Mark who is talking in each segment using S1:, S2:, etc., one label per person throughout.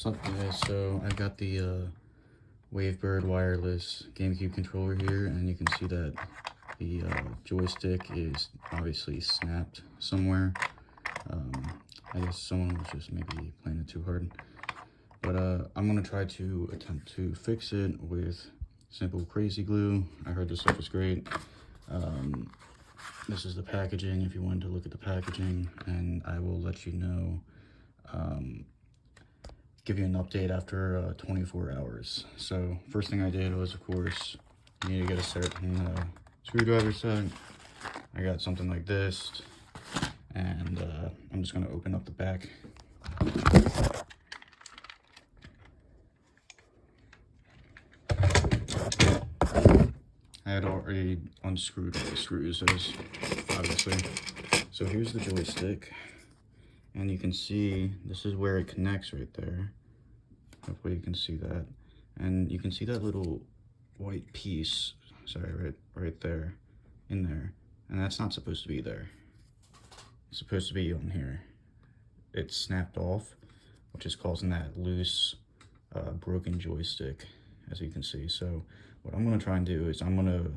S1: What's up guys, so I got the Wavebird wireless GameCube controller here, and you can see that the joystick is obviously snapped somewhere. I guess someone was just maybe playing it too hard. But I'm going to try to attempt to fix it with simple crazy glue. I heard this stuff is great. This is the packaging if you wanted to look at the packaging, and I will let you know, give you an update after 24 hours. So first thing I did was, of course, you need to get a certain screwdriver set. I got something like this, and I'm just going to open up the back. I had already unscrewed all the screws, as obviously. So here's the joystick, and you can see this is where it connects right there. Hopefully you can see that, and you can see that little white piece, sorry, right there, in there, and that's not supposed to be there. It's supposed to be on here. It's snapped off, which is causing that loose, broken joystick, as you can see. So what I'm going to try and do is I'm going to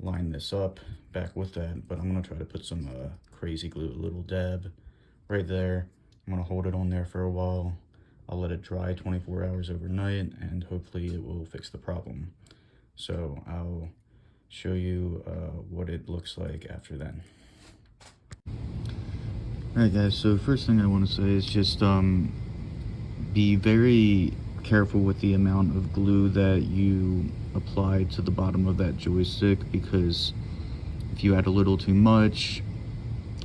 S1: line this up back with that, but I'm going to try to put some crazy glue, a little dab right there. I'm going to hold it on there for a while. I'll let it dry 24 hours overnight, and hopefully it will fix the problem. So I'll show you what it looks like after then. Alright guys, so first thing I want to say is just be very careful with the amount of glue that you apply to the bottom of that joystick, because if you add a little too much,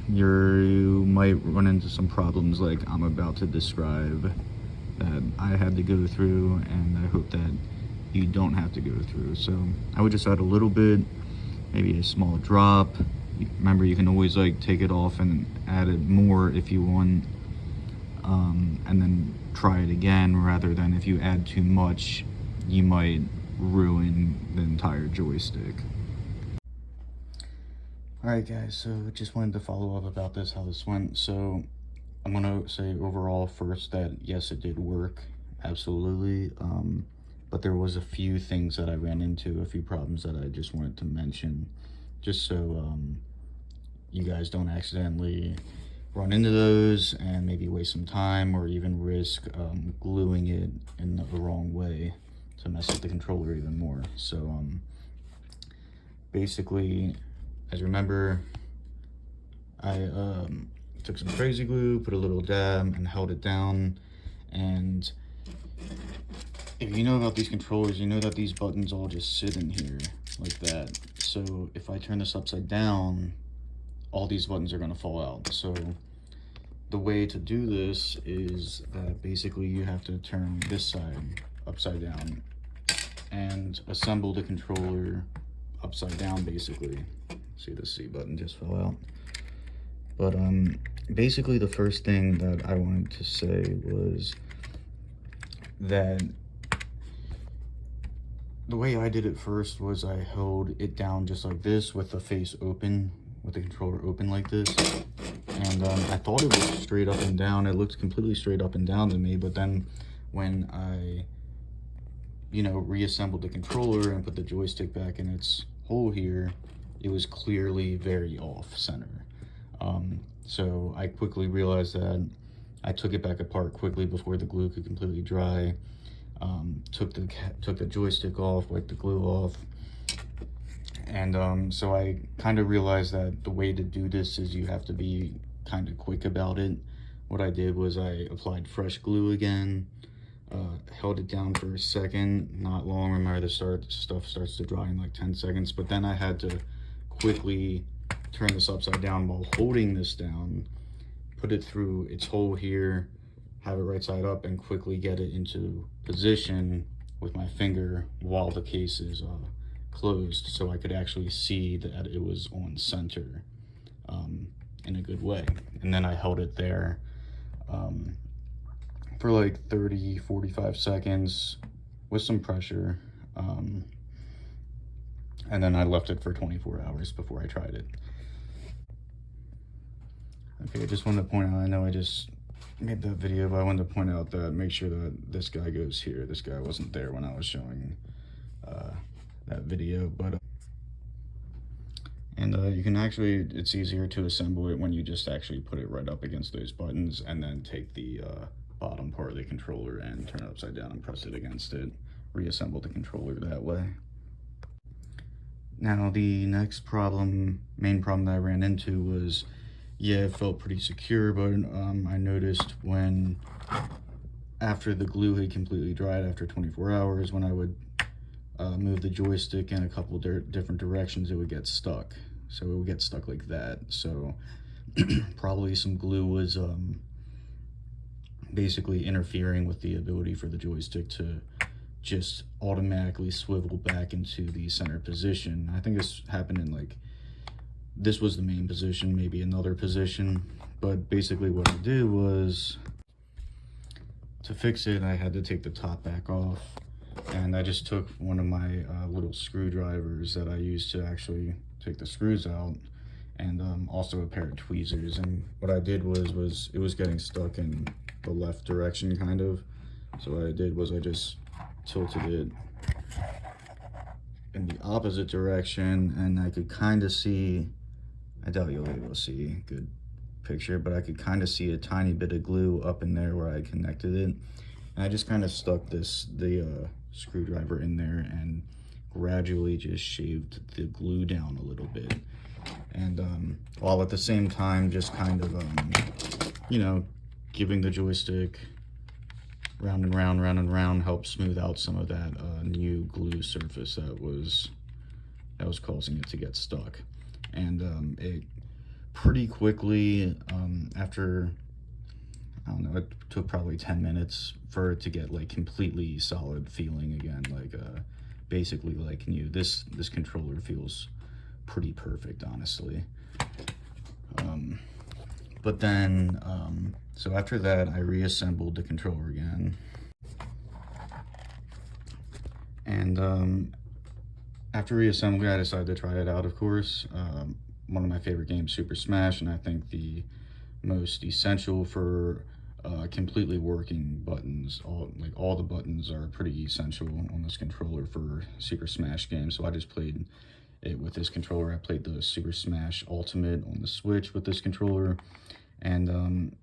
S1: you might run into some problems like I'm about to describe that I had to go through, and I hope that you don't have to go through. So I would just add a little bit, maybe a small drop. Remember, you can always like take it off and add it more if you want, and then try it again, rather than if you add too much, you might ruin the entire joystick. Alright guys, so just wanted to follow up about this, how this went. So I'm gonna say overall first that yes, it did work, absolutely, but there was a few things that I ran into, a few problems that I just wanted to mention, just so you guys don't accidentally run into those and maybe waste some time, or even risk gluing it in the wrong way to mess up the controller even more. So basically, as you remember, I took some crazy glue, put a little dab, and held it down. And if you know about these controllers, you know that these buttons all just sit in here like that. So if I turn this upside down, all these buttons are going to fall out. So the way to do this is that basically you have to turn this side upside down and assemble the controller upside down, basically. See, the C button just fell out. But basically the first thing that I wanted to say was that the way I did it first was I held it down just like this, with the face open, with the controller open like this. And I thought it was straight up and down. It looked completely straight up and down to me, but then when I, reassembled the controller and put the joystick back in its hole here, it was clearly very off center. So I quickly realized that. I took it back apart quickly before the glue could completely dry. Took the joystick off, wiped the glue off, and so I kind of realized that the way to do this is you have to be kind of quick about it. What I did was I applied fresh glue again, held it down for a second, not long. Remember, the stuff starts to dry in like 10 seconds, but then I had to quickly turn this upside down while holding this down, put it through its hole here, have it right side up, and quickly get it into position with my finger while the case is closed, so I could actually see that it was on center in a good way. And then I held it there for like 30-45 seconds with some pressure, and then I left it for 24 hours before I tried it. Okay, I just wanted to point out, I know I just made that video, but I wanted to point out that make sure that this guy goes here. This guy wasn't there when I was showing that video, but and you can actually, it's easier to assemble it when you just actually put it right up against those buttons and then take the bottom part of the controller and turn it upside down and press it against it. Reassemble the controller that way. Now the next main problem that I ran into was, yeah, it felt pretty secure, but I noticed when, after the glue had completely dried after 24 hours, when I would move the joystick in a couple different directions, it would get stuck. So it would get stuck like that. So probably some glue was basically interfering with the ability for the joystick to just automatically swivel back into the center position. I think this happened in like, this was the main position, maybe another position, but basically what I did was, to fix it, I had to take the top back off, and I just took one of my little screwdrivers that I used to actually take the screws out, and also a pair of tweezers. And what I did was it was getting stuck in the left direction, kind of. So what I did was I just tilted it in the opposite direction, and I could kind of see, I doubt you'll be able to see a good picture, but I could kind of see a tiny bit of glue up in there where I connected it. And I just kind of stuck the screwdriver in there and gradually just shaved the glue down a little bit. And while at the same time just kind of, you know, giving the joystick round and round helped smooth out some of that new glue surface that was causing it to get stuck. And it pretty quickly, after, I don't know, it took probably 10 minutes for it to get like completely solid feeling again, like basically like new. This controller feels pretty perfect, honestly. But then so after that, I reassembled the controller again, and after reassembly, I decided to try it out, of course. One of my favorite games, Super Smash, and I think the most essential for completely working buttons. All the buttons are pretty essential on this controller for Super Smash games. So I just played it with this controller. I played the Super Smash Ultimate on the Switch with this controller, and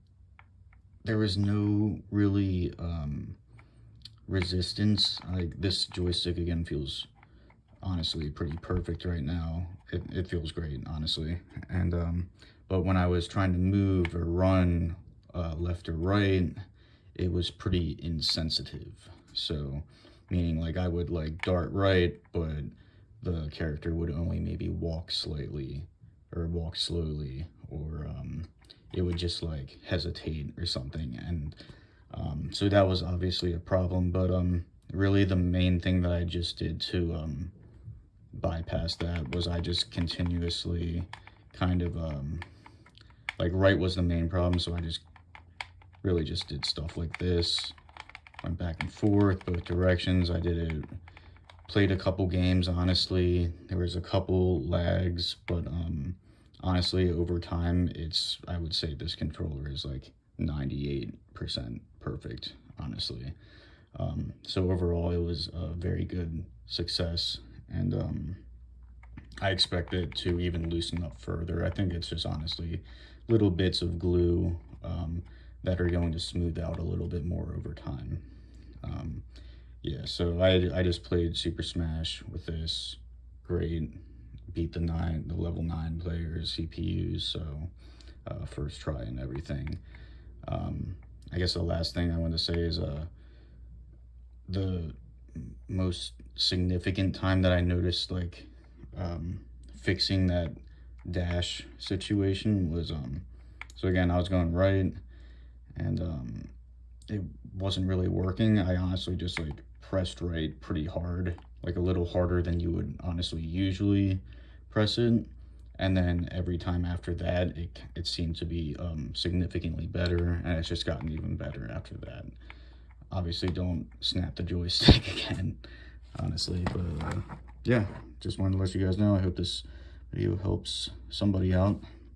S1: there was no really resistance. This joystick again feels honestly pretty perfect right now. It feels great, honestly. And but when I was trying to move or run left or right, it was pretty insensitive. So meaning like I would like dart right, but the character would only maybe walk slightly or walk slowly, or it would just like hesitate or something. And so that was obviously a problem, but really the main thing that I just did to bypass that was I just continuously kind of like right was the main problem, so I just really just did stuff like this, went back and forth both directions. I did it, played a couple games. Honestly, there was a couple lags, but honestly over time, I would say this controller is like 98% perfect, honestly. So overall, it was a very good success, and I expect it to even loosen up further. I think it's just honestly little bits of glue that are going to smooth out a little bit more over time. Yeah, so I just played Super Smash with this. Great, beat the level 9 players, CPUs, so first try and everything. I guess the last thing I want to say is the most significant time that I noticed like fixing that dash situation was so again I was going right, and it wasn't really working. I honestly just like pressed right pretty hard, like a little harder than you would honestly usually press it, and then every time after that it seemed to be significantly better, and it's just gotten even better after that. Obviously don't snap the joystick again, honestly, but yeah, just wanted to let you guys know. I hope this video helps somebody out.